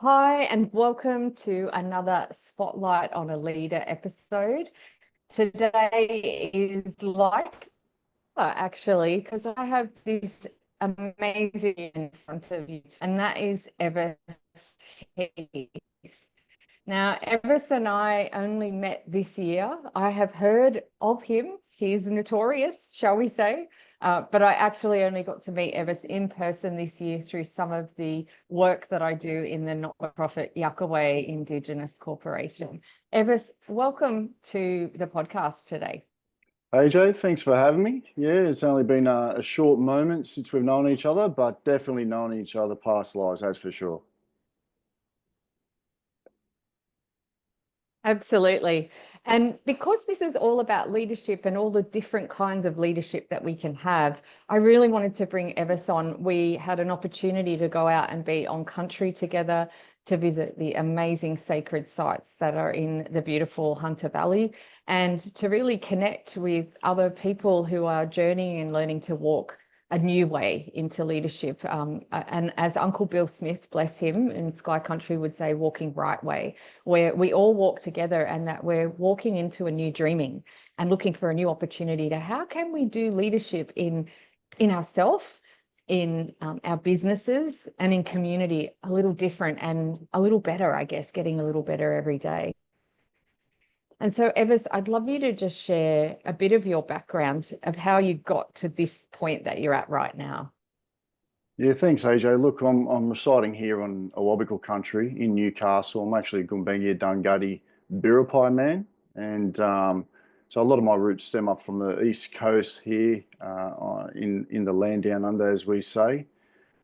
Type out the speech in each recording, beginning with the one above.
Hi, and welcome to another Spotlight on a Leader episode. Today is actually, because I have this amazing in front of you, and that is Evis Heath. Now, Evis and I only met this year. I have heard of him. He's notorious, shall we say, but I actually only got to meet Evis in person this year through some of the work that I do in the not-for-profit Yuckaway Indigenous Corporation. Evis, welcome to the podcast today. AJ, thanks for having me. Yeah, it's only been a short moment since we've known each other, but definitely known each other past lives, that's for sure. Absolutely. And because this is all about leadership and all the different kinds of leadership that we can have, I really wanted to bring Evis on. We had an opportunity to go out and be on country together to visit the amazing sacred sites that are in the beautiful Hunter Valley and to really connect with other people who are journeying and learning to walk a new way into leadership. And as Uncle Bill Smith, bless him, in Sky Country would say, walking right way, where we all walk together and that we're walking into a new dreaming and looking for a new opportunity to how can we do leadership in ourselves, in our businesses and in community a little different and a little better, I guess, getting a little better every day. And so, Evis, I'd love you to just share a bit of your background of how you got to this point that you're at right now. Yeah, thanks, AJ. Look, I'm residing here on Awabakal country in Newcastle. I'm actually a Gumbaynggirr Dunghutti Biripi man, and so a lot of my roots stem up from the east coast here in the land down under, as we say.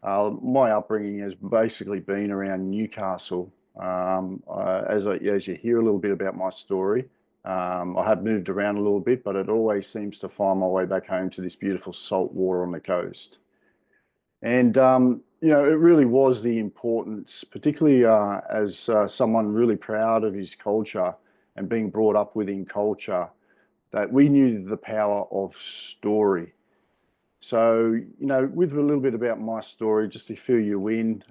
My upbringing has basically been around Newcastle. As you hear a little bit about my story, I have moved around a little bit, but it always seems to find my way back home to this beautiful salt water on the coast. And it really was the importance, particularly as someone really proud of his culture and being brought up within culture, that we knew the power of story. So, with a little bit about my story, just to fill you in,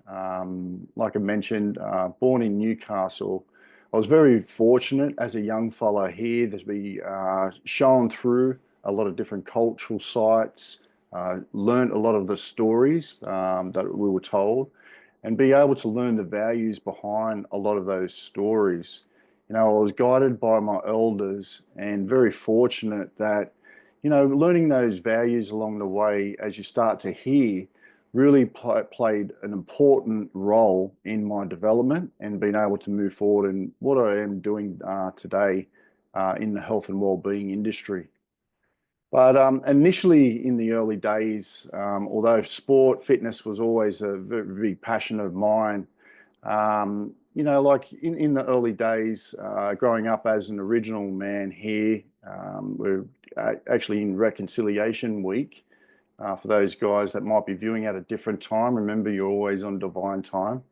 like I mentioned, born in Newcastle, I was very fortunate as a young fella here to be shown through a lot of different cultural sites, learned a lot of the stories that we were told, and be able to learn the values behind a lot of those stories. I was guided by my elders and very fortunate that learning those values along the way as you start to hear really played an important role in my development and being able to move forward in what I am doing today in the health and well-being industry. But initially in the early days, although sport, fitness was always a very big passion of mine, like in the early days, growing up as an original man here, we're actually in Reconciliation Week. For those guys that might be viewing at a different time, remember you're always on divine time.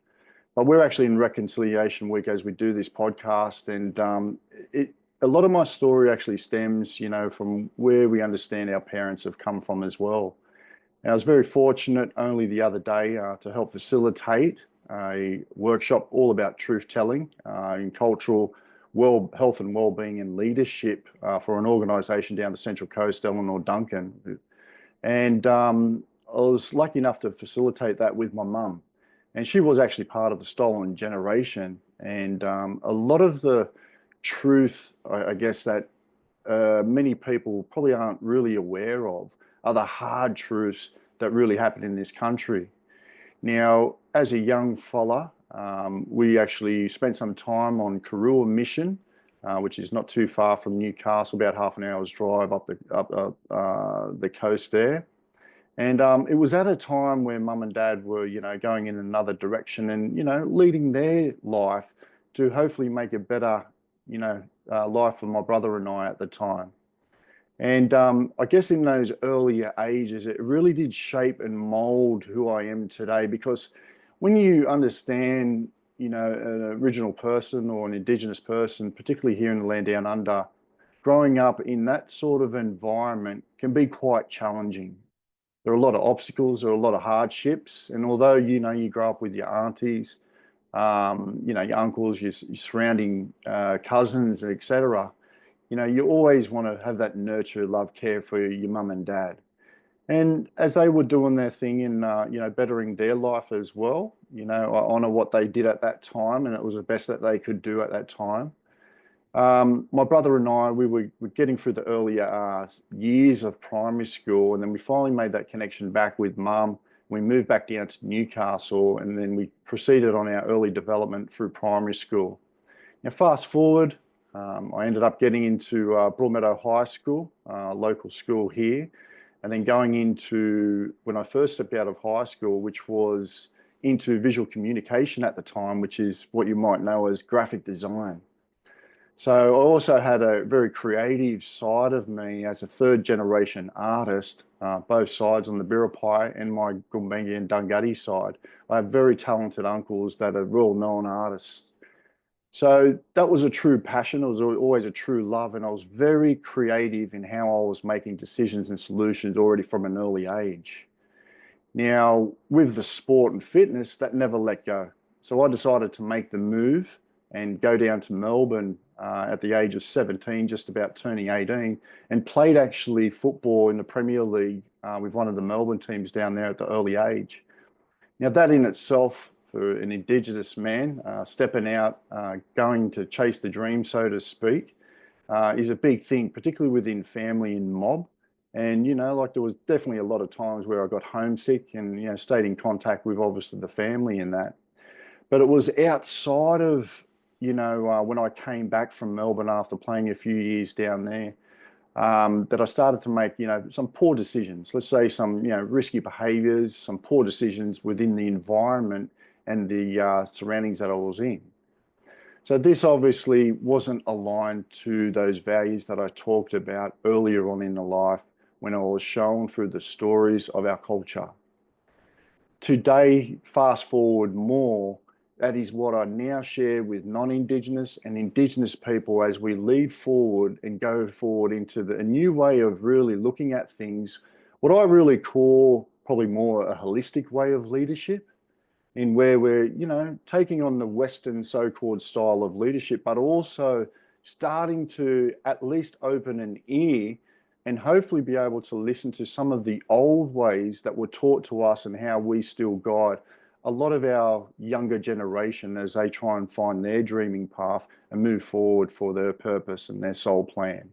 But we're actually in Reconciliation Week as we do this podcast, and a lot of my story actually stems, from where we understand our parents have come from as well. And I was very fortunate only the other day to help facilitate a workshop all about truth telling in cultural health and well-being and leadership for an organisation down the Central Coast, Eleanor Duncan. And I was lucky enough to facilitate that with my mum. And she was actually part of the Stolen Generation. And a lot of the truth, I guess, that many people probably aren't really aware of are the hard truths that really happen in this country. Now, as a young fella, we actually spent some time on Karua Mission, which is not too far from Newcastle, about half an hour's drive up the coast there. And it was at a time where mum and dad were, going in another direction and, leading their life to hopefully make a better, life for my brother and I at the time. And I guess in those earlier ages, it really did shape and mold who I am today, because when you understand, an original person or an Indigenous person, particularly here in the land down under, growing up in that sort of environment can be quite challenging. There are a lot of obstacles, there are a lot of hardships. And although, you grow up with your aunties, you know, your uncles, your surrounding cousins, etc. You know, you always want to have that nurture, love, care for your mum and dad. And as they were doing their thing in, you know, bettering their life as well, you know, I honor what they did at that time, and it was the best that they could do at that time. My brother and I, we were getting through the earlier years of primary school, and then we finally made that connection back with mum. We moved back down to Newcastle, and then we proceeded on our early development through primary school. Now, fast forward, I ended up getting into Broadmeadow High School, local school here, and then going into, when I first stepped out of high school, which was into visual communication at the time, which is what you might know as graphic design. So I also had a very creative side of me as a third generation artist, both sides on the Biripi and my Gumbaynggirr and Dunghutti side. I have very talented uncles that are well-known artists. So that was a true passion. It was always a true love, and I was very creative in how I was making decisions and solutions already from an early age. Now, with the sport and fitness, that never let go. So I decided to make the move and go down to Melbourne at the age of 17, just about turning 18, and played actually football in the Premier League with one of the Melbourne teams down there at the early age. Now, that in itself, for an Indigenous man, stepping out, going to chase the dream, so to speak, is a big thing, particularly within family and mob. And, you know, like there was definitely a lot of times where I got homesick and, you know, stayed in contact with obviously the family and that. But it was outside of, you know, when I came back from Melbourne after playing a few years down there, that I started to make, you know, some poor decisions. Let's say some, you know, risky behaviours, some poor decisions within the environment and the surroundings that I was in. So this obviously wasn't aligned to those values that I talked about earlier on in the life when I was shown through the stories of our culture. Today, fast forward more, that is what I now share with non-Indigenous and Indigenous people as we lead forward and go forward into a new way of really looking at things, what I really call probably more a holistic way of leadership, in where we're, you know, taking on the Western so-called style of leadership, but also starting to at least open an ear and hopefully be able to listen to some of the old ways that were taught to us and how we still guide a lot of our younger generation as they try and find their dreaming path and move forward for their purpose and their soul plan.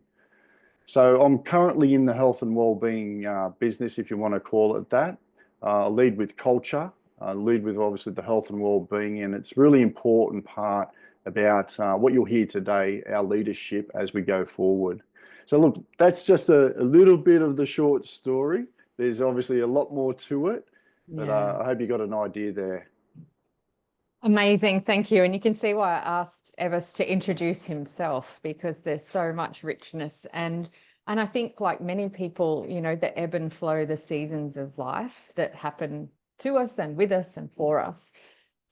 So I'm currently in the health and wellbeing business, if you want to call it that. I lead with culture, lead with obviously the health and wellbeing, and it's really important part about what you'll hear today, our leadership as we go forward. So look, that's just a little bit of the short story. There's obviously a lot more to it, but I hope you got an idea there. Amazing, thank you. And you can see why I asked Evis to introduce himself, because there's so much richness. And I think, like many people, you know, the ebb and flow, the seasons of life that happen to us and with us and for us.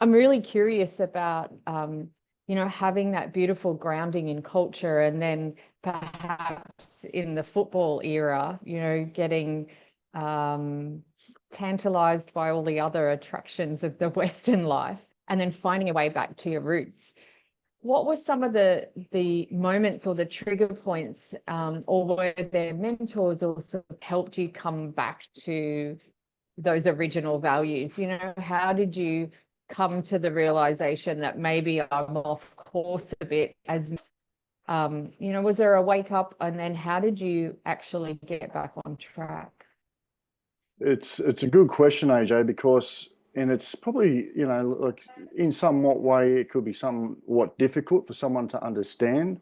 I'm really curious about, you know, having that beautiful grounding in culture, and then perhaps in the football era, you know, getting tantalized by all the other attractions of the Western life, and then finding a way back to your roots. What were some of the moments or the trigger points, or were there mentors also helped you come back to those original values? You know, how did you come to the realization that maybe I'm off course a bit? As you know, was there a wake up, and then how did you actually get back on track? It's a good question, AJ, because, and it's probably, you know, like in somewhat way, it could be somewhat difficult for someone to understand.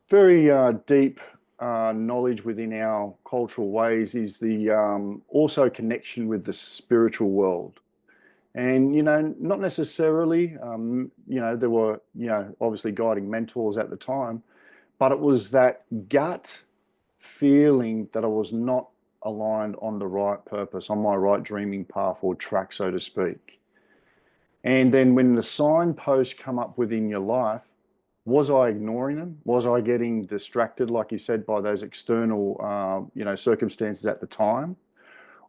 Very deep knowledge within our cultural ways is the also connection with the spiritual world. And, you know, not necessarily, you know, there were, you know, obviously guiding mentors at the time, but it was that gut feeling that I was not aligned on the right purpose, on my right dreaming path or track, so to speak. And then when the signposts come up within your life, was I ignoring them? Was I getting distracted, like you said, by those external, you know, circumstances at the time?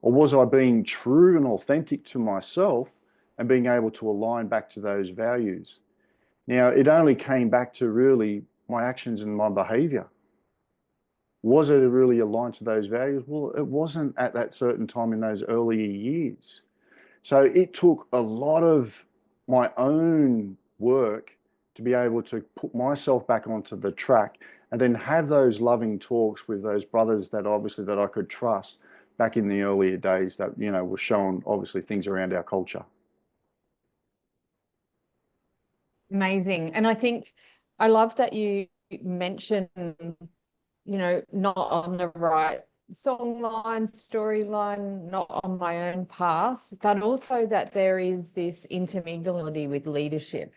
Or was I being true and authentic to myself and being able to align back to those values. Now, it only came back to really my actions and my behavior. Was it really aligned to those values? Well, it wasn't at that certain time in those earlier years. So it took a lot of my own work to be able to put myself back onto the track and then have those loving talks with those brothers that obviously that I could trust back in the earlier days that, you know, were showing obviously things around our culture. Amazing. And I think I love that you mentioned, not on the right songline, storyline, not on my own path, but also that there is this interminglability with leadership.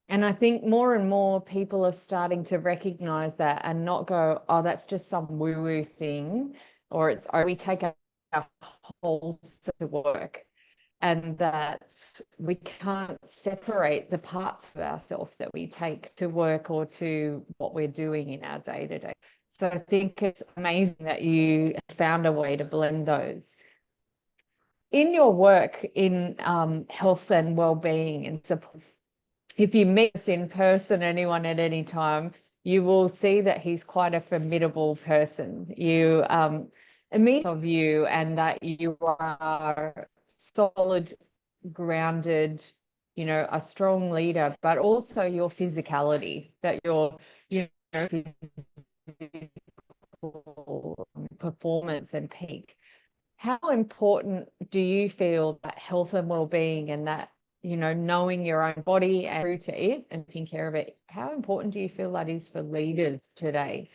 And I think more and more people are starting to recognize that and not go, oh, that's just some woo-woo thing, or it's, oh, we take our whole to work, and that we can't separate the parts of ourselves that we take to work or to what we're doing in our day-to-day. So I think it's amazing that you found a way to blend those. In your work in health and well-being and support, if you meet us in person, anyone at any time, you will see that he's quite a formidable person. You meet of you, and that you are solid, grounded, a strong leader, but also your physicality, that your physical performance and peak. How important do you feel that health and well-being, and that, knowing your own body and true to it and taking care of it, how important do you feel that is for leaders today?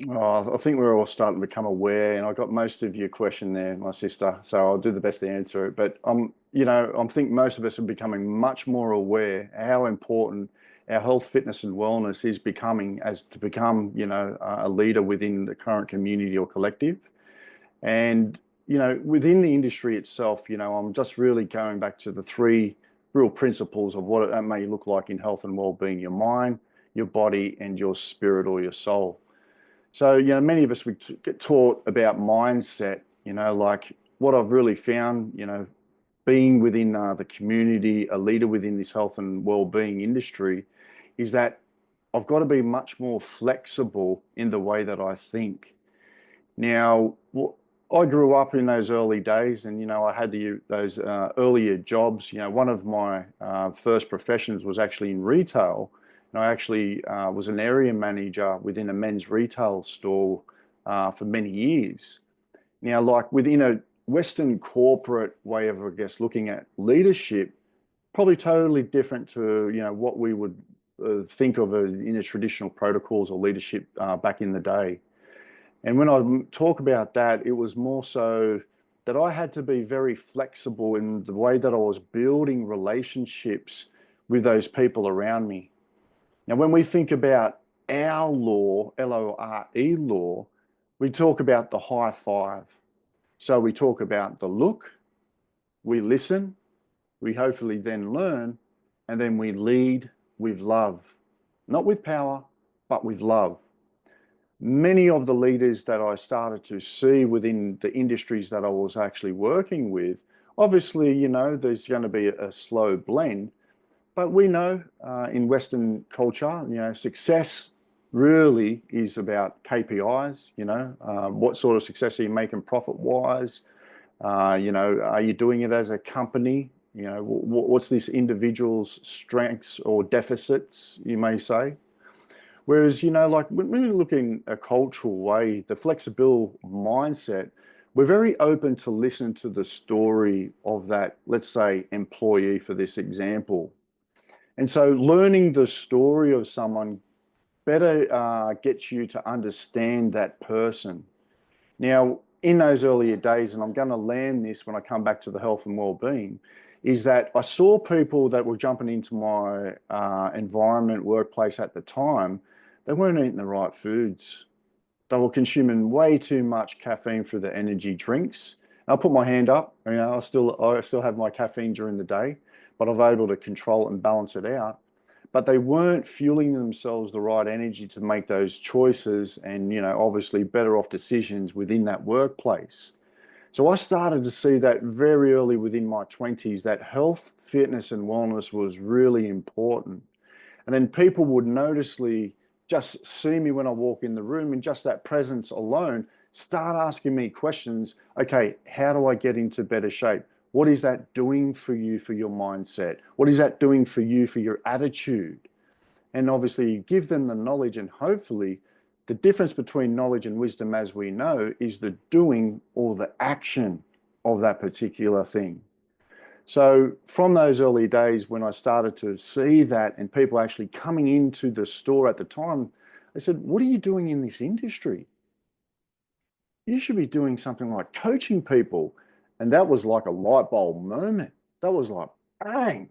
Oh, I think we're all starting to become aware, and I got most of your question there, my sister. So I'll do the best to answer it. But I think most of us are becoming much more aware how important our health, fitness, and wellness is becoming, as to become, a leader within the current community or collective. And within the industry itself, I'm just really going back to the three real principles of what that may look like in health and well-being: your mind, your body, and your spirit or your soul. So, many of us, we get taught about mindset, like what I've really found, being within the community, a leader within this health and well-being industry, is that I've got to be much more flexible in the way that I think. Now, I grew up in those early days, and I had those earlier jobs. One of my first professions was actually in retail, and I actually was an area manager within a men's retail store for many years. Now, like within a Western corporate way of, I guess, looking at leadership, probably totally different to what we would think of in a traditional protocols or leadership back in the day. And when I talk about that, it was more so that I had to be very flexible in the way that I was building relationships with those people around me. Now, when we think about our law, LORE law, we talk about the high five. So we talk about the look, we listen, we hopefully then learn, and then we lead with love. Not with power, but with love. Many of the leaders that I started to see within the industries that I was actually working with, obviously, there's going to be a slow blend, but we know in Western culture, success really is about KPIs, what sort of success are you making profit-wise? Are you doing it as a company? What's this individual's strengths or deficits, you may say? Whereas, like when we look in a cultural way, the flexible mindset, we're very open to listen to the story of that, let's say, employee for this example. And so learning the story of someone better gets you to understand that person. Now, in those earlier days, and I'm going to land this when I come back to the health and well-being, is that I saw people that were jumping into my environment, workplace at the time. They weren't eating the right foods. They were consuming way too much caffeine through the energy drinks. I'll put my hand up. I still have my caffeine during the day, but I've able to control it and balance it out. But they weren't fueling themselves the right energy to make those choices and, obviously better off decisions within that workplace. So I started to see that very early within my 20s, that health, fitness, and wellness was really important. And then people would noticeably just see me when I walk in the room, and just that presence alone start asking me questions. Okay, how do I get into better shape? What is that doing for you, for your mindset? What is that doing for you, for your attitude? And obviously, you give them the knowledge, and hopefully, the difference between knowledge and wisdom, as we know, is the doing or the action of that particular thing. So from those early days when I started to see that and people actually coming into the store at the time, I said, what are you doing in this industry? You should be doing something like coaching people. And that was like a light bulb moment. That was like, bang.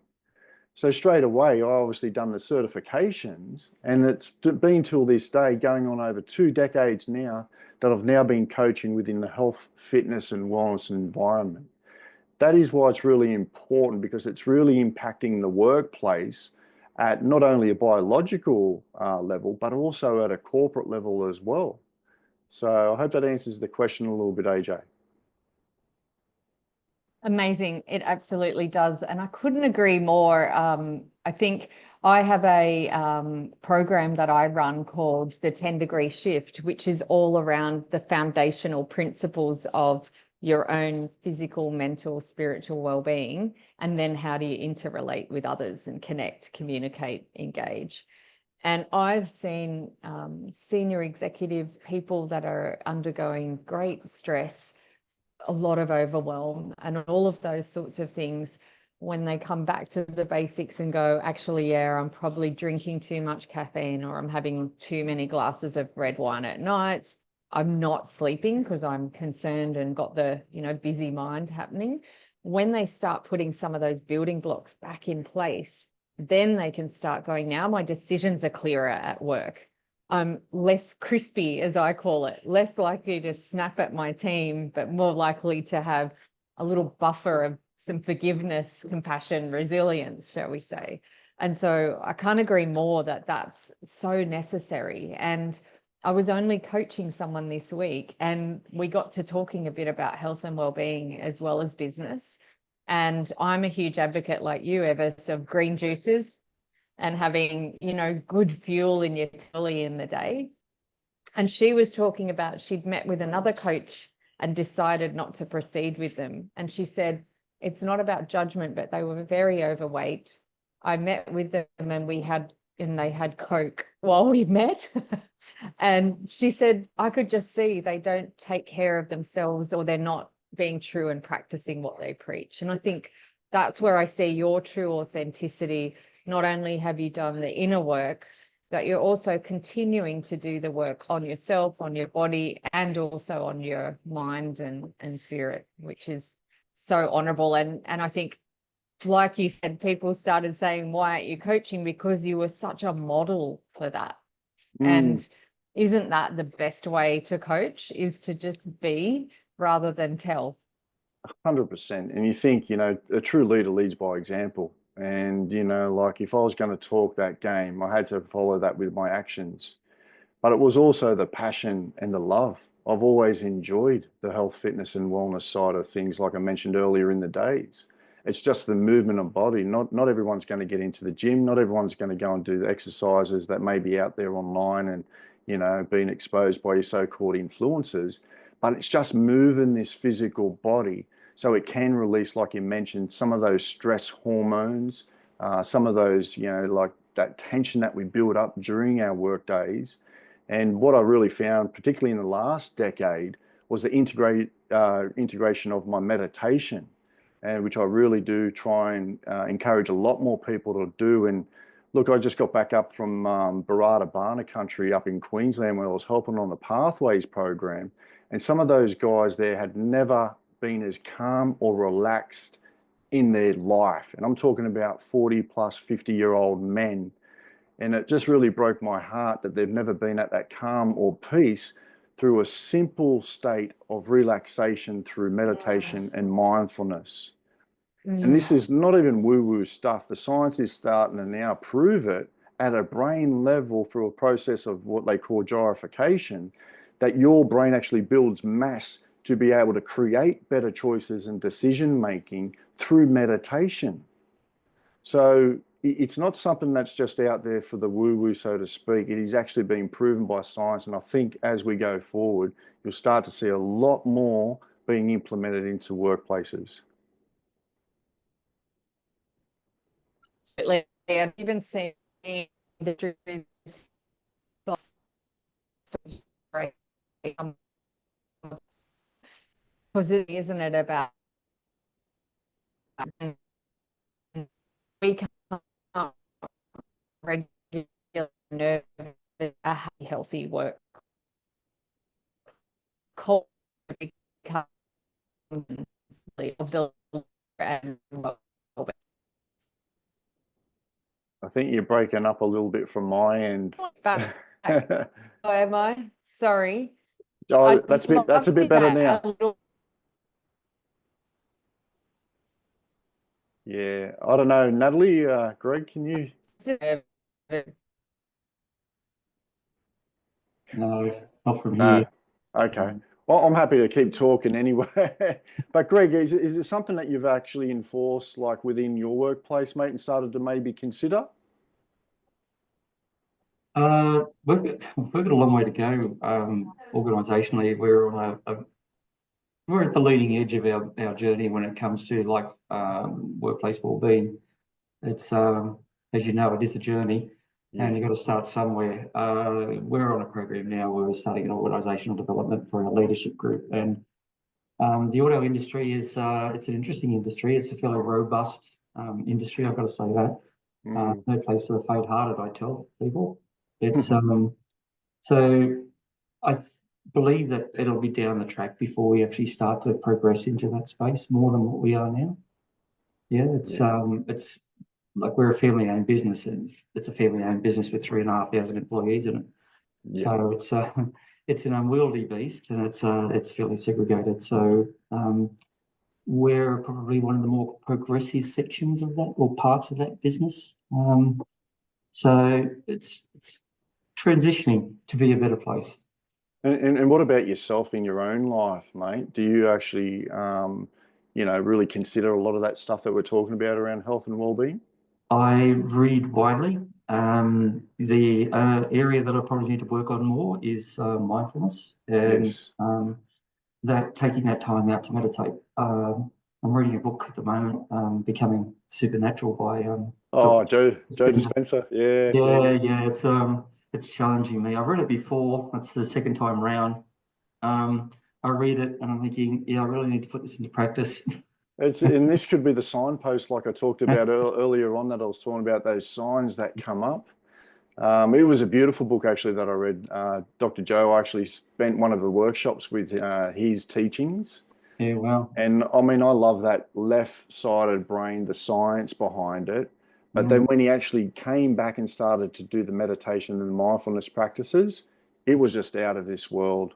So straight away, I obviously done the certifications, and it's been till this day, going on over 2 decades now, that I've now been coaching within the health, fitness, and wellness environment. That is why it's really important, because it's really impacting the workplace at not only a biological level, but also at a corporate level as well. So I hope that answers the question a little bit, AJ. Amazing. It absolutely does. And I couldn't agree more. I think I have a program that I run called the 10-degree shift, which is all around the foundational principles of your own physical, mental, spiritual well-being, and then how do you interrelate with others and connect, communicate, engage. And I've seen senior executives, people that are undergoing great stress, a lot of overwhelm, and all of those sorts of things, when they come back to the basics and go, actually, yeah, I'm probably drinking too much caffeine, or I'm having too many glasses of red wine at night. I'm not sleeping because I'm concerned and got the, busy mind happening. When they start putting some of those building blocks back in place, then they can start going, now my decisions are clearer at work. I'm less crispy, as I call it, less likely to snap at my team, but more likely to have a little buffer of some forgiveness, compassion, resilience, shall we say. And so I can't agree more that that's so necessary. And I was only coaching someone this week, and we got to talking a bit about health and well-being as well as business. And I'm a huge advocate, like you, Evis, of green juices and having, good fuel in your telly in the day. And she was talking about she'd met with another coach and decided not to proceed with them. And she said, it's not about judgment, but they were very overweight. I met with them and they had Coke while we met. And she said, I could just see they don't take care of themselves, or they're not being true and practicing what they preach. And I think that's where I see your true authenticity. Not only have you done the inner work, but you're also continuing to do the work on yourself, on your body, and also on your mind and spirit, which is so honorable. And I think, like you said, people started saying, why aren't you coaching? Because you were such a model for that. And isn't that the best way to coach, is to just be rather than tell? 100%. And you think, a true leader leads by example. And, like if I was going to talk that game, I had to follow that with my actions. But it was also the passion and the love. I've always enjoyed the health, fitness, and wellness side of things, like I mentioned earlier in the days. It's just the movement of body. Not everyone's going to get into the gym. Not everyone's going to go and do the exercises that may be out there online and, being exposed by your so-called influencers. But it's just moving this physical body so it can release, like you mentioned, some of those stress hormones, some of those, like that tension that we build up during our work days. And what I really found, particularly in the last decade, was the integration of my meditation, and which I really do try and encourage a lot more people to do. And look, I just got back up from Barada Barna country up in Queensland, where I was helping on the Pathways program. And some of those guys there had never been as calm or relaxed in their life. And I'm talking about 40 plus 50-year-old men. And it just really broke my heart that they've never been at that calm or peace through a simple state of relaxation through meditation and mindfulness. And this is not even woo-woo stuff. The science is starting to now prove it at a brain level through a process of what they call gyrification, that your brain actually builds mass to be able to create better choices and decision making through meditation. So it's not something that's just out there for the woo-woo, so to speak. It is actually being proven by science. And I think as we go forward, you'll start to see a lot more being implemented into workplaces. I've even seen industries because isn't it about we can't regular nerve a healthy work culture becomes of the and I think you're breaking up a little bit from my end. back. Oh, am I? Sorry. Oh, that's a bit better now. Yeah, I don't know. Natalie, Greg, can you? No, not from No. here. Okay. Well, I'm happy to keep talking anyway. But Greg, is it something that you've actually enforced like within your workplace, mate, and started to maybe consider? We've got a long way to go. Organisationally, we're at the leading edge of our journey when it comes to like workplace wellbeing. It's as you know, it is a journey, and you've got to start somewhere. We're on a program now where we're starting an organisational development for our leadership group, and the auto industry is it's an interesting industry. It's a fairly robust industry. I've got to say that. No place for the faint-hearted, I tell people. It's so I believe that it'll be down the track before we actually start to progress into that space more than what we are now. Yeah, it's like we're a family-owned business, and it's a family-owned business with 3,500 employees in it. So it's an unwieldy beast, and it's fairly segregated. So we're probably one of the more progressive sections of that, or parts of that business. So it's transitioning to be a better place. And what about yourself in your own life, mate? Do you actually, really consider a lot of that stuff that we're talking about around health and well-being? I read widely. The area that I probably need to work on more is mindfulness, and that taking that time out to meditate. I'm reading a book at the moment, Becoming Supernatural by Joe Dispenza. Yeah. It's challenging me. I've read it before. It's the second time round. I read it and I'm thinking, I really need to put this into practice. And this could be the signpost, like I talked about earlier on, that I was talking about those signs that come up. It was a beautiful book actually that I read. Dr. Joe actually spent one of the workshops with his teachings. Yeah, wow. And I mean, I love that left-sided brain, the science behind it. But then when he actually came back and started to do the meditation and the mindfulness practices, it was just out of this world.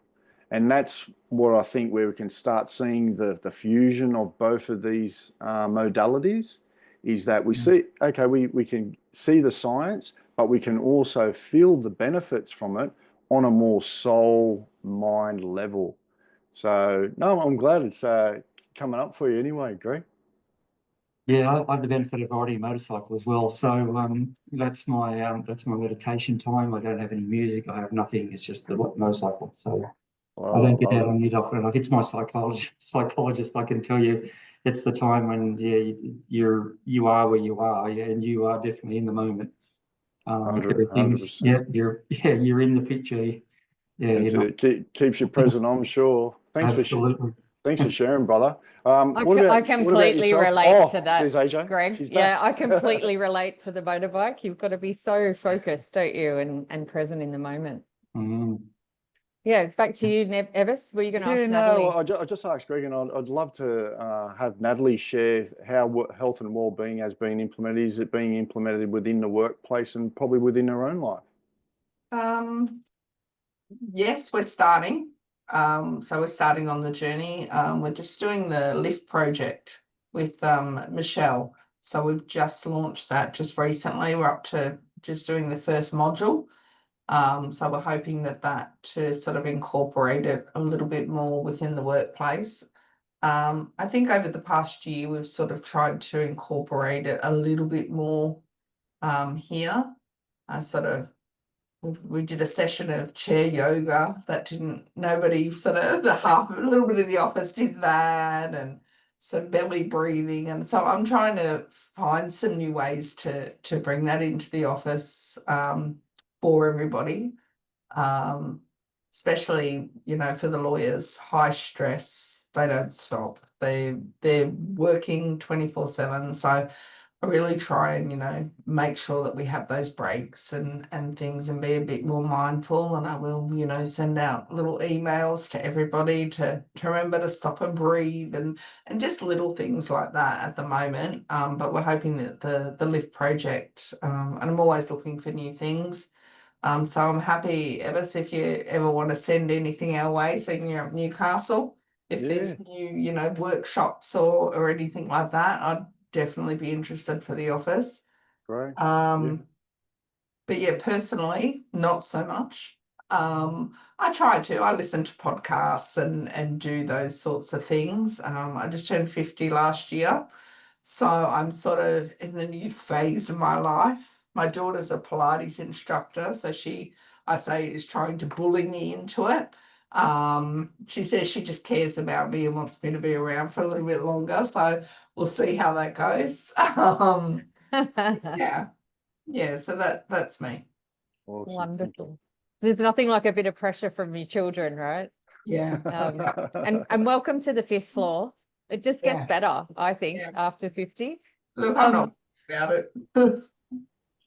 And that's what I think where we can start seeing the fusion of both of these modalities is that we see, okay, we can see the science, but we can also feel the benefits from it on a more soul mind level. So no, I'm glad it's coming up for you anyway, Greg. Yeah, I have the benefit of riding a motorcycle as well. So that's my meditation time. I don't have any music. I have nothing. It's just the motorcycle. So I don't get out on it often enough. It's my psychologist. I can tell you, it's the time when you are where you are, and you are definitely in the moment. Everything's 100%. You're in the picture. It keeps you present, I'm sure. Absolutely. Thanks for sharing, brother. I completely relate to that, there's AJ. Greg. Yeah, I completely relate to the motorbike. You've got to be so focused, don't you, and present in the moment. Yeah, back to you, Evis. Were you going to ask Natalie? I just asked Greg, and I'd love to have Natalie share how health and well-being has been implemented. Is it being implemented within the workplace and probably within her own life? Yes, we're starting. So we're starting on the journey. We're just doing the LIFT project with Michelle. So we've just launched that just recently. We're up to just doing the first module. So we're hoping that to sort of incorporate it a little bit more within the workplace. I think over the past year, we've sort of tried to incorporate it a little bit more here. I sort of we did a session of chair yoga that nobody sort of a little bit of the office did that, and some belly breathing. And so I'm trying to find some new ways to bring that into the office for everybody. Especially, for the lawyers, high stress, they don't stop. They're working 24/7. So I really try and, make sure that we have those breaks and things and be a bit more mindful. And I will, send out little emails to everybody to remember to stop and breathe and just little things like that at the moment. But we're hoping that the LIFT project, and I'm always looking for new things. So I'm happy, Evis, if you ever want to send anything our way, saying you're at Newcastle, if there's new, workshops or anything like that, I'd definitely be interested for the office. Great. But yeah, personally, not so much. I listen to podcasts and do those sorts of things. I just turned 50 last year. So I'm sort of in the new phase of my life. My daughter's a Pilates instructor, so I say, is trying to bully me into it. She says she just cares about me and wants me to be around for a little bit longer. So we'll see how that goes. Yeah. So that's me. Awesome. Wonderful. There's nothing like a bit of pressure from your children, right? Yeah. And welcome to the 5th floor. It just gets better, I think, after 50. Look, I'm not about it.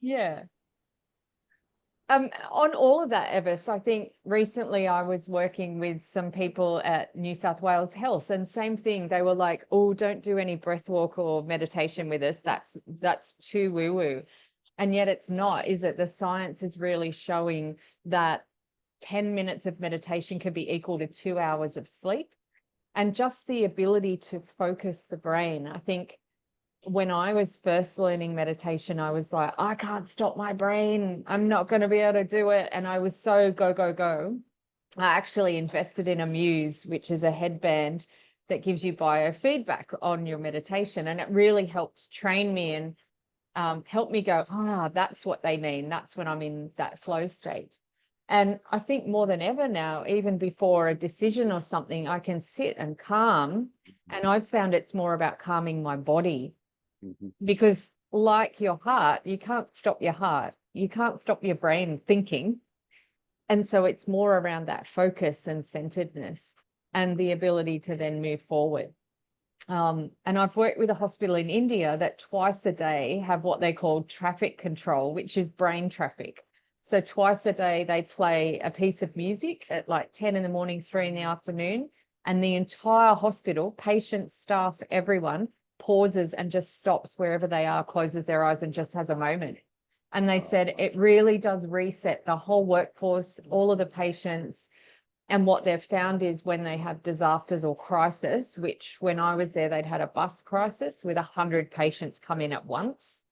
Yeah. On all of that, Evis, I think recently I was working with some people at New South Wales Health, and same thing. They were like, "Oh, don't do any breath walk or meditation with us. That's too woo-woo." And yet it's not, is it? The science is really showing that 10 minutes of meditation can be equal to 2 hours of sleep. And just the ability to focus the brain. I think when I was first learning meditation, I was like, I can't stop my brain. I'm not going to be able to do it. And I was so go, go, go. I actually invested in a Muse, which is a headband that gives you biofeedback on your meditation. And it really helped train me and help me go, that's what they mean. That's when I'm in that flow state. And I think more than ever now, even before a decision or something, I can sit and calm. And I've found it's more about calming my body. Because like your heart, you can't stop your heart. You can't stop your brain thinking. And so it's more around that focus and centeredness and the ability to then move forward. And I've worked with a hospital in India that twice a day have what they call traffic control, which is brain traffic. So twice a day, they play a piece of music at like 10 in the morning, 3 in the afternoon, and the entire hospital, patients, staff, everyone, pauses and just stops wherever they are, closes their eyes and just has a moment. And they said it really does reset the whole workforce, all of the patients. And what they've found is when they have disasters or crisis, which when I was there, they'd had a bus crisis with 100 patients come in at once.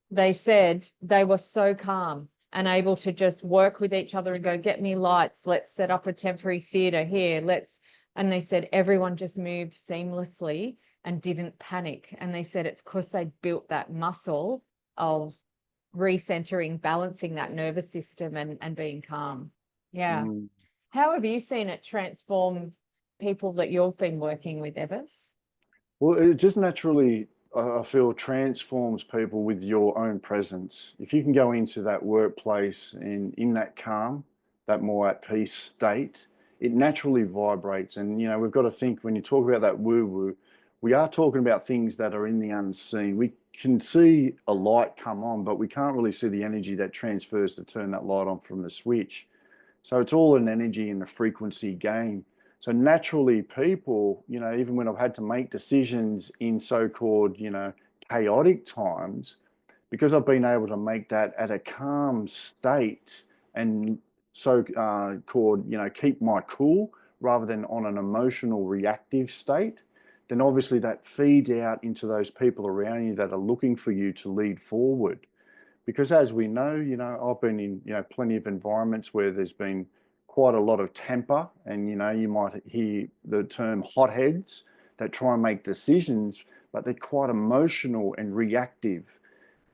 They said they were so calm and able to just work with each other and go, get me lights, let's set up a temporary theatre here, and they said everyone just moved seamlessly and didn't panic. And they said it's because they built that muscle of recentering, balancing that nervous system and being calm. Yeah. How have you seen it transform people that you've been working with, Evis? Well, it just naturally, I feel, transforms people with your own presence. If you can go into that workplace and in that calm, that more at peace state, it naturally vibrates. And, we've got to think when you talk about that woo-woo, we are talking about things that are in the unseen. We can see a light come on, but we can't really see the energy that transfers to turn that light on from the switch. So it's all an energy and a frequency game. So naturally people, even when I've had to make decisions in so-called, chaotic times, because I've been able to make that at a calm state and so-called, keep my cool rather than on an emotional reactive state, then obviously that feeds out into those people around you that are looking for you to lead forward. Because as we know, I've been in, plenty of environments where there's been quite a lot of temper, and, you might hear the term hotheads that try and make decisions, but they're quite emotional and reactive.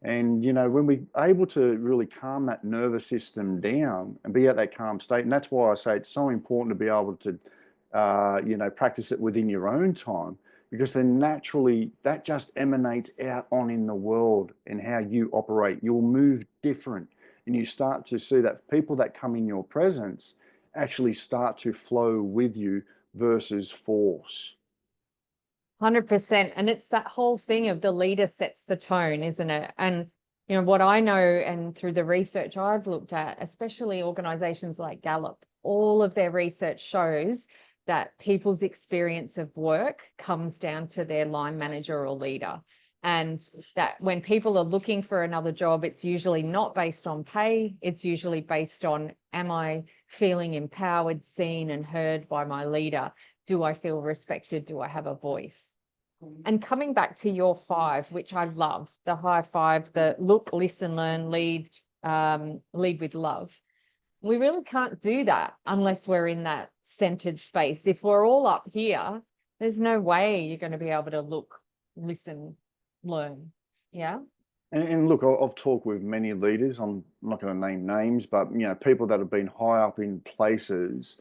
And, when we're able to really calm that nervous system down and be at that calm state, and that's why I say it's so important to be able to, practice it within your own time, because then naturally that just emanates out on in the world and how you operate. You'll move different, and you start to see that people that come in your presence actually start to flow with you versus force. 100%. And it's that whole thing of the leader sets the tone, isn't it? And, what I know, and through the research I've looked at, especially organizations like Gallup, all of their research shows that people's experience of work comes down to their line manager or leader. And that when people are looking for another job, it's usually not based on pay. It's usually based on, am I feeling empowered, seen and heard by my leader? Do I feel respected? Do I have a voice? And coming back to your 5, which I love, the high 5, the look, listen, learn, lead with love. We really can't do that unless we're in that centered space. If we're all up here, there's no way you're going to be able to look, listen, learn. Yeah. And look, I've talked with many leaders. I'm not going to name names, but people that have been high up in places,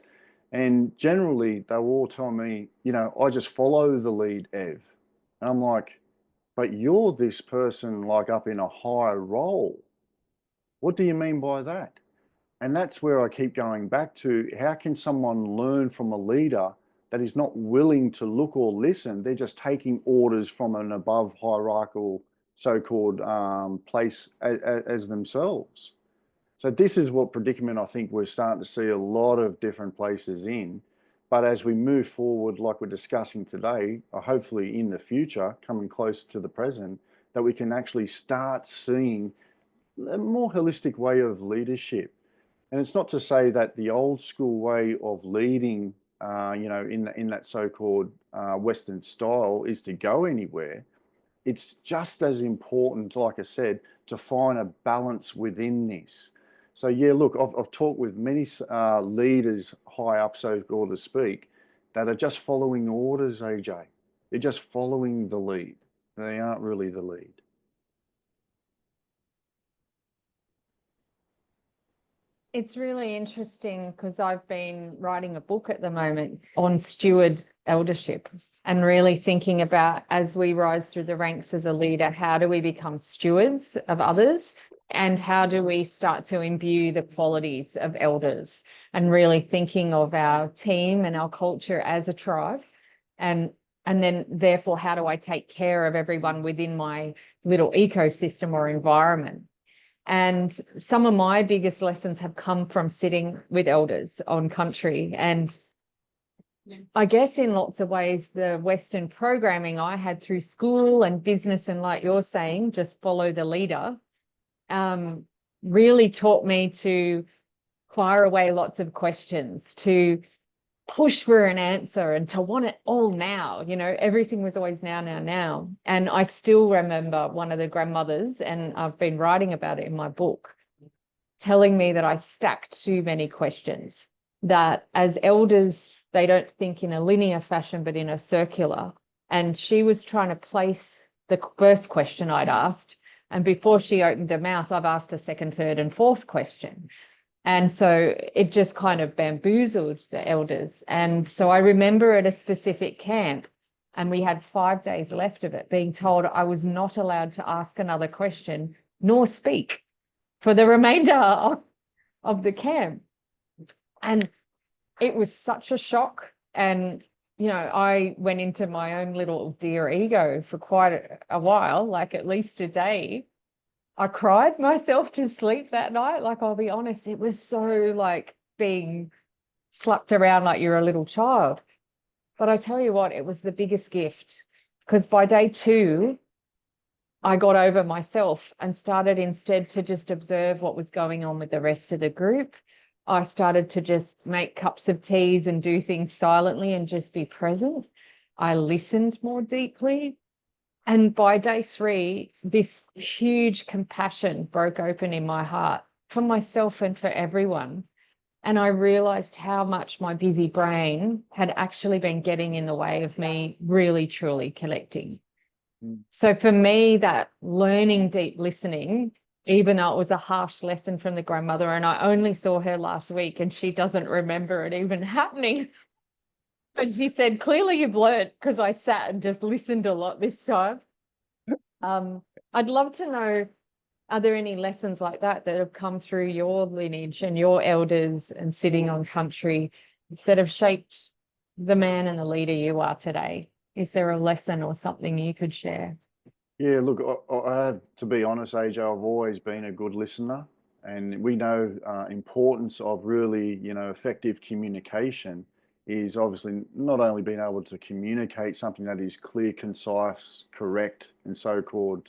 and generally they'll all tell me, I just follow the lead, Ev. And I'm like, but you're this person like up in a higher role. What do you mean by that? And that's where I keep going back to, how can someone learn from a leader that is not willing to look or listen? They're just taking orders from an above hierarchical so-called place as themselves. So this is what predicament I think we're starting to see a lot of different places in. But as we move forward, like we're discussing today, hopefully in the future, coming closer to the present, that we can actually start seeing a more holistic way of leadership. And it's not to say that the old school way of leading, in that so-called Western style is to go anywhere. It's just as important, like I said, to find a balance within this. So yeah, look, I've talked with many leaders high up, so to speak, that are just following orders, AJ. They're just following the lead. They aren't really the lead. It's really interesting because I've been writing a book at the moment on steward eldership, and really thinking about, as we rise through the ranks as a leader, how do we become stewards of others, and how do we start to imbue the qualities of elders, and really thinking of our team and our culture as a tribe, and then therefore how do I take care of everyone within my little ecosystem or environment. And some of my biggest lessons have come from sitting with elders on country. And I guess in lots of ways, the Western programming I had through school and business, and like you're saying, just follow the leader, really taught me to fire away lots of questions, to push for an answer, and to want it all now. Everything was always now, now, now. And I still remember one of the grandmothers, and I've been writing about it in my book, telling me that I stacked too many questions, that as elders, they don't think in a linear fashion, but in a circular. And she was trying to place the first question I'd asked. And before she opened her mouth, I've asked a second, third, and fourth question. And so it just kind of bamboozled the elders. And so I remember at a specific camp, and we had 5 days left of it, being told I was not allowed to ask another question nor speak for the remainder of the camp. And it was such a shock. And, I went into my own little dear ego for quite a while, like at least a day. I cried myself to sleep that night. Like, I'll be honest, it was so like being slapped around like you're a little child. But I tell you what, it was the biggest gift, because by day 2, I got over myself and started instead to just observe what was going on with the rest of the group. I started to just make cups of teas and do things silently and just be present. I listened more deeply. And by day 3, this huge compassion broke open in my heart for myself and for everyone. And I realized how much my busy brain had actually been getting in the way of me really, truly collecting. So for me, that learning deep listening, even though it was a harsh lesson from the grandmother, and I only saw her last week and she doesn't remember it even happening. But she said, clearly you've learned, because I sat and just listened a lot this time. I'd love to know, are there any lessons like that that have come through your lineage and your elders and sitting on country that have shaped the man and the leader you are today? Is there a lesson or something you could share? Yeah, look, I have to be honest, AJ, I've always been a good listener, and we know importance of really, effective communication is obviously not only being able to communicate something that is clear, concise, correct, and so-called,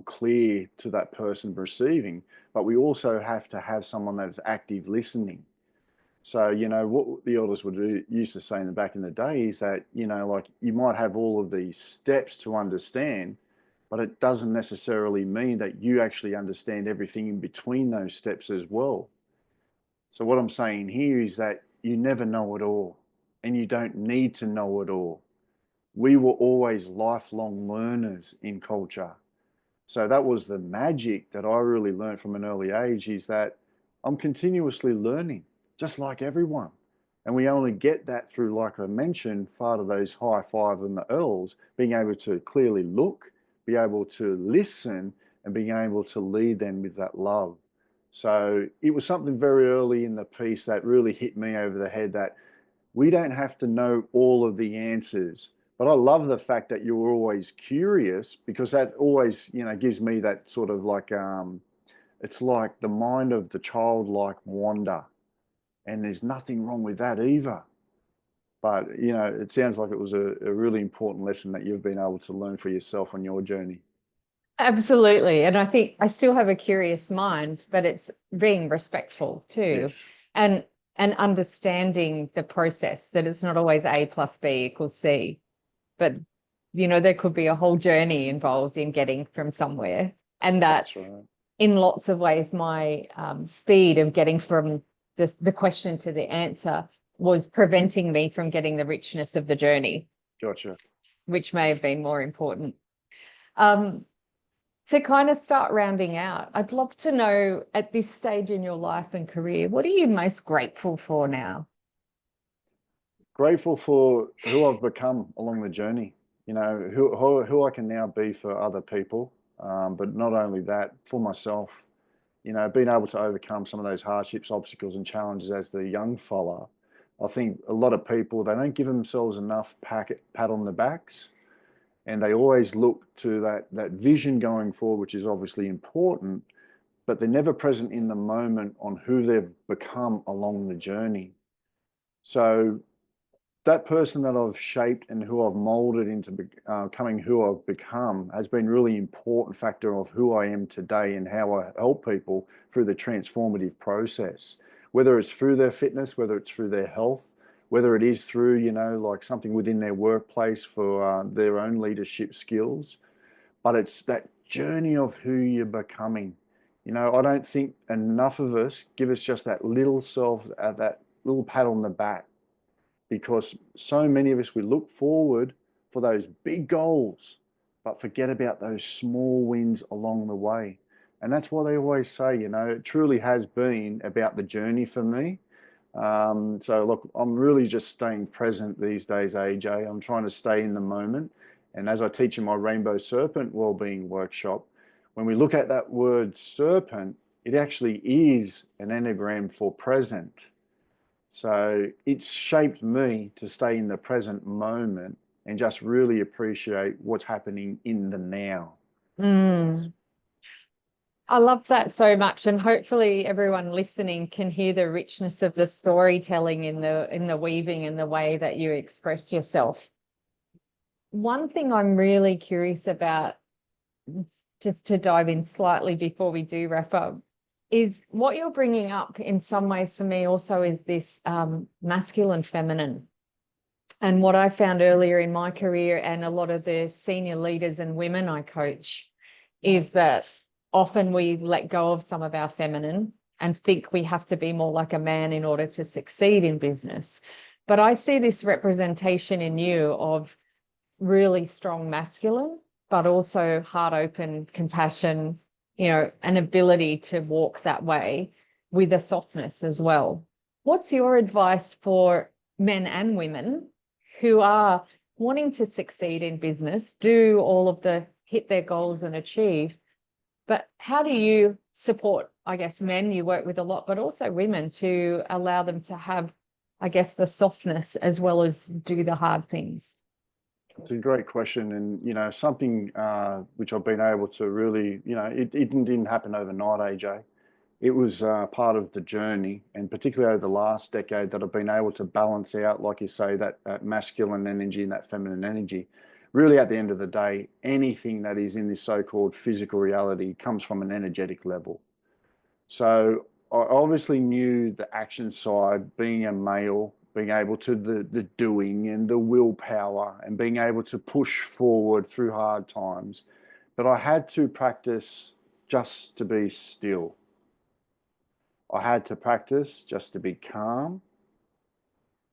clear to that person receiving, but we also have to have someone that is active listening. So, what the elders used to say in the back in the day is that, like you might have all of these steps to understand, but it doesn't necessarily mean that you actually understand everything in between those steps as well. So what I'm saying here is that you never know it all, and you don't need to know it all. We were always lifelong learners in culture. So that was the magic that I really learned from an early age, is that I'm continuously learning, just like everyone. And we only get that through, like I mentioned, part of those high five and the earls, being able to clearly look, be able to listen, and being able to lead them with that love. So it was something very early in the piece that really hit me over the head, that we don't have to know all of the answers. But I love the fact that you were always curious, because that always, gives me that sort of like, it's like the mind of the childlike wonder. And there's nothing wrong with that either. But, it sounds like it was a really important lesson that you've been able to learn for yourself on your journey. Absolutely. And I think I still have a curious mind, but it's being respectful too. Yes. And understanding the process, that it's not always A plus B equals C, but there could be a whole journey involved in getting from somewhere. And that That's right. in lots of ways, my speed of getting from the question to the answer was preventing me from getting the richness of the journey, Gotcha. which may have been more important. To kind of start rounding out, I'd love to know, at this stage in your life and career, what are you most grateful for now? Grateful for who I've become along the journey, who I can now be for other people. But not only that, for myself, being able to overcome some of those hardships, obstacles, and challenges as the young fella. I think a lot of people, they don't give themselves enough pat on the backs, and they always look to that vision going forward, which is obviously important, but they're never present in the moment on who they've become along the journey. So that person that I've shaped and who I've molded into becoming who I've become has been really important factor of who I am today and how I help people through the transformative process, whether it's through their fitness, whether it's through their health, whether it is through, like something within their workplace for their own leadership skills. But it's that journey of who you're becoming. I don't think enough of us give us just that little that little pat on the back, because so many of us, we look forward for those big goals, but forget about those small wins along the way. And that's why they always say, it truly has been about the journey for me. So look, I'm really just staying present these days, AJ. I'm trying to stay in the moment. And as I teach in my Rainbow Serpent Wellbeing Workshop, when we look at that word serpent, it actually is an anagram for present. So it's shaped me to stay in the present moment and just really appreciate what's happening in the now. I love that so much, and hopefully everyone listening can hear the richness of the storytelling in the weaving and the way that you express yourself. One thing I'm really curious about, just to dive in slightly before we do wrap up, is what you're bringing up in some ways for me also is this masculine feminine. And what I found earlier in my career and a lot of the senior leaders and women I coach is that often we let go of some of our feminine and think we have to be more like a man in order to succeed in business. But I see this representation in you of really strong masculine, but also heart open, compassion, you know, an ability to walk that way with a softness as well. What's your advice for men and women who are wanting to succeed in business, do all of the hit their goals and achieve? But how do you support, I guess, men you work with a lot, but also women to allow them to have, I guess, the softness as well as do the hard things? It's a great question, and you know, something which I've been able to really, you know, it didn't happen overnight, AJ. It was part of the journey, and particularly over the last decade, that I've been able to balance out, like you say, that masculine energy and that feminine energy. Really, at the end of the day, anything that is in this so-called physical reality comes from an energetic level. So I obviously knew the action side, being a male, being able to the doing and the willpower and being able to push forward through hard times. But I had to practice just to be still. I had to practice just to be calm.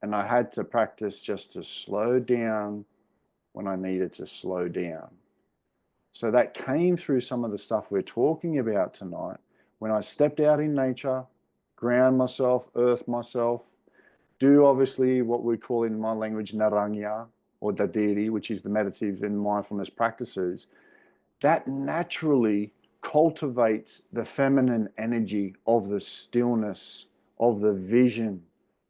And I had to practice just to slow down when I needed to slow down. So that came through some of the stuff we're talking about tonight. When I stepped out in nature, ground myself, earth myself, do obviously what we call in my language naranya or dadiri, which is the meditative and mindfulness practices, that naturally cultivates the feminine energy of the stillness, of the vision,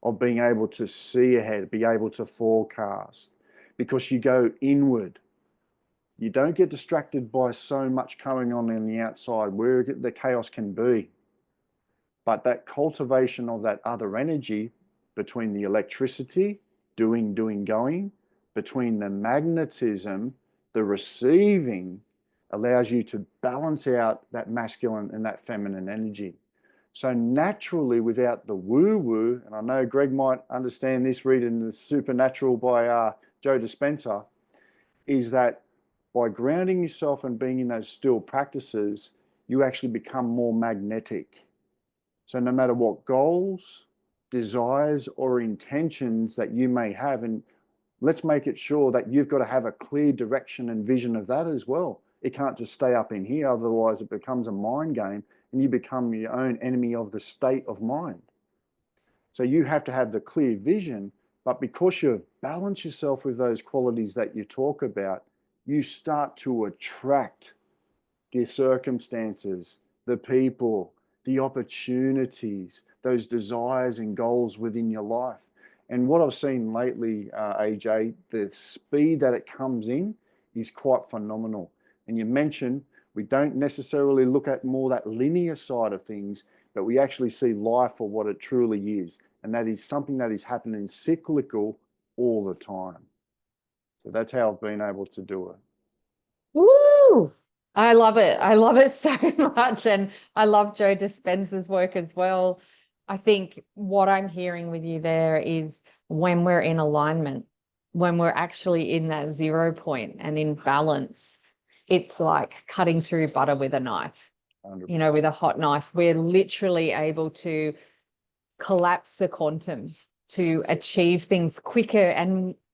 of being able to see ahead, be able to forecast, because you go inward. You don't get distracted by so much going on the outside where the chaos can be. But that cultivation of that other energy between the electricity, doing, going, between the magnetism, the receiving, allows you to balance out that masculine and that feminine energy. So naturally, without the woo-woo, and I know Greg might understand this reading The Supernatural by Joe Dispenza, is that by grounding yourself and being in those still practices, you actually become more magnetic. So no matter what goals, desires, or intentions that you may have, and let's make it sure that you've got to have a clear direction and vision of that as well. It can't just stay up in here, otherwise it becomes a mind game and you become your own enemy of the state of mind. So you have to have the clear vision, but because you've balanced yourself with those qualities that you talk about, you start to attract the circumstances, the people, the opportunities, those desires and goals within your life. And what I've seen lately, AJ, the speed that it comes in is quite phenomenal. And you mentioned we don't necessarily look at more that linear side of things, but we actually see life for what it truly is. And that is something that is happening cyclical all the time. So that's how I've been able to do it. Woo! I love it. I love it so much. And I love Joe Dispenza's work as well. I think what I'm hearing with you there is when we're in alignment, when we're actually in that 0 point and in balance, it's like cutting through butter with a knife, 100%. you know, with a hot knife. We're literally able to collapse the quantum to achieve things quicker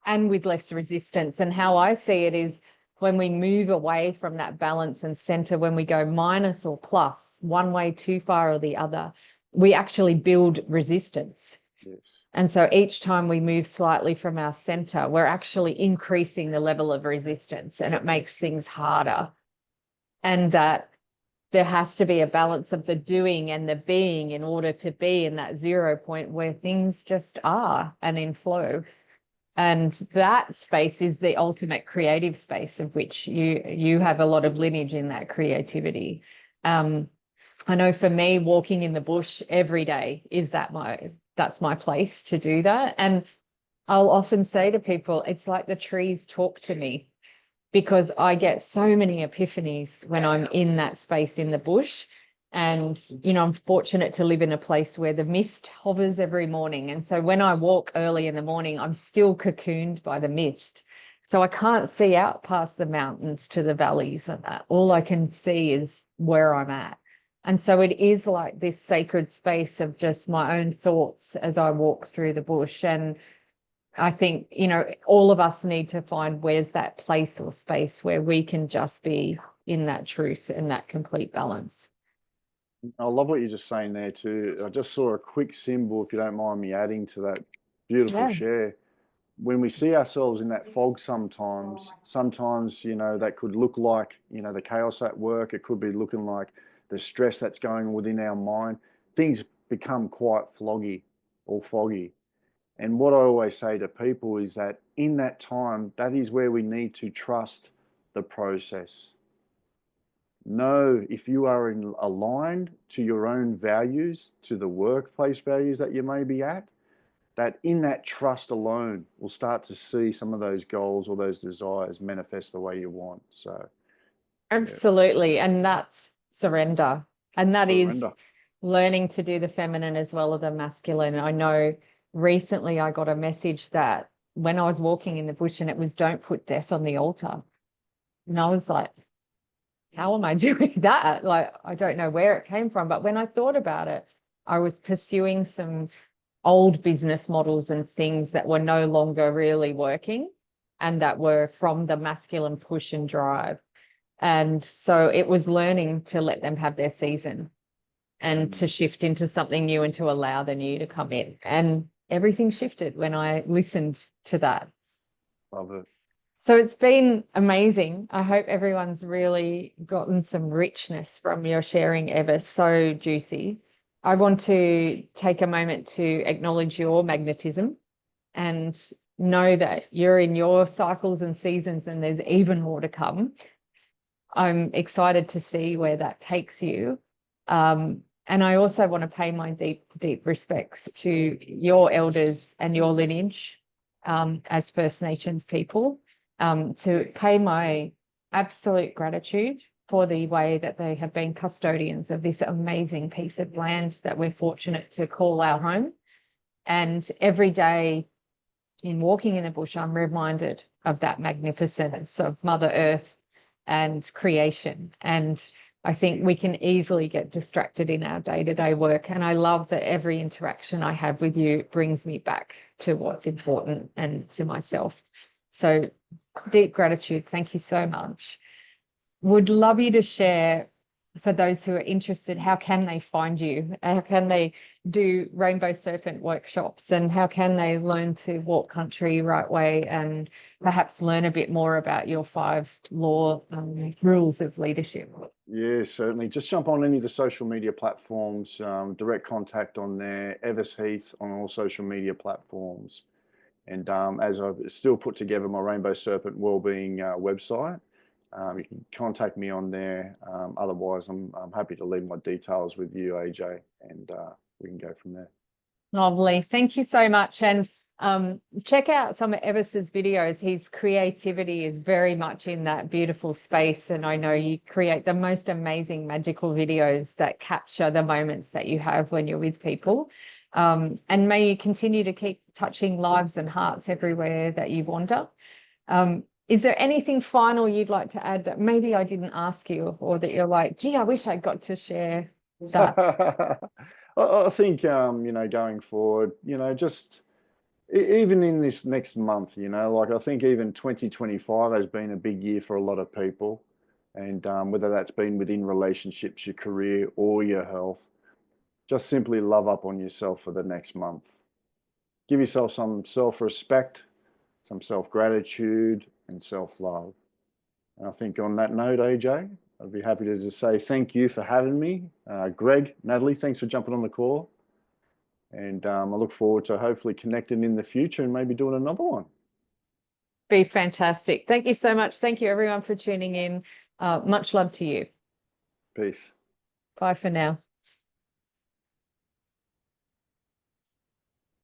and with less resistance. And how I see it is when we move away from that balance and center, when we go minus or plus, one way too far or the other, we actually build resistance. Yes. And so each time we move slightly from our center, we're actually increasing the level of resistance and it makes things harder. And that there has to be a balance of the doing and the being in order to be in that 0 point where things just are and in flow. And that space is the ultimate creative space of which you have a lot of lineage in that creativity. I know for me, walking in the bush every day is that's my place to do that. And I'll often say to people, it's like the trees talk to me because I get so many epiphanies when I'm in that space in the bush. And, I'm fortunate to live in a place where the mist hovers every morning. And so when I walk early in the morning, I'm still cocooned by the mist. So I can't see out past the mountains to the valleys and that. All I can see is where I'm at. And so it is like this sacred space of just my own thoughts as I walk through the bush. And I think, all of us need to find where's that place or space where we can just be in that truth and that complete balance. I love what you're just saying there too. I just saw a quick symbol, if you don't mind me adding to that beautiful Yeah. share. When we see ourselves in that fog sometimes, that could look like, the chaos at work. It could be looking like the stress that's going on within our mind. Things become quite foggy. And what I always say to people is that in that time, that is where we need to trust the process. Know if you are aligned to your own values, to the workplace values that you may be at, that in that trust alone, we'll start to see some of those goals or those desires manifest the way you want. So, Absolutely. And that's surrender. And that is surrender. learning to do the feminine as well as the masculine. I know recently I got a message that when I was walking in the bush, and it was, don't put death on the altar. And I was like, how am I doing that? Like, I don't know where it came from. But when I thought about it, I was pursuing some old business models and things that were no longer really working, and that were from the masculine push and drive. And so it was learning to let them have their season and to shift into something new and to allow the new to come in. And everything shifted when I listened to that. Love it. So it's been amazing. I hope everyone's really gotten some richness from your sharing, Evis. So juicy. I want to take a moment to acknowledge your magnetism and know that you're in your cycles and seasons, and there's even more to come. I'm excited to see where that takes you. And I also want to pay my deep, deep respects to your elders and your lineage as First Nations people, to pay my absolute gratitude for the way that they have been custodians of this amazing piece of land that we're fortunate to call our home. And every day in walking in the bush, I'm reminded of that magnificence of Mother Earth and creation. And I think we can easily get distracted in our day-to-day work. And I love that every interaction I have with you brings me back to what's important and to myself. So deep gratitude. Thank you so much. Would love you to share, for those who are interested, how can they find you? How can they do Rainbow Serpent workshops, and how can they learn to walk country right way, and perhaps learn a bit more about your 5 law rules of leadership? Yeah, certainly. Just jump on any of the social media platforms, direct contact on there, Evis Heath on all social media platforms. And as I've still put together my Rainbow Serpent Wellbeing website, you can contact me on there. Otherwise, I'm happy to leave my details with you, AJ, and we can go from there. Lovely. Thank you so much. And check out some of Evis's videos. His creativity is very much in that beautiful space. And I know you create the most amazing, magical videos that capture the moments that you have when you're with people. And may you continue to keep touching lives and hearts everywhere that you wander. Is there anything final you'd like to add that maybe I didn't ask you, or that you're like, gee, I wish I got to share that? I think, going forward, just even in this next month, I think even 2025 has been a big year for a lot of people. And whether that's been within relationships, your career, or your health, just simply love up on yourself for the next month. Give yourself some self-respect, some self-gratitude, and self-love. And I think on that note, AJ, I'd be happy to just say thank you for having me. Greg, Natalie, thanks for jumping on the call. And I look forward to hopefully connecting in the future and maybe doing another one. Be fantastic. Thank you so much. Thank you, everyone, for tuning in. Much love to you. Peace. Bye for now.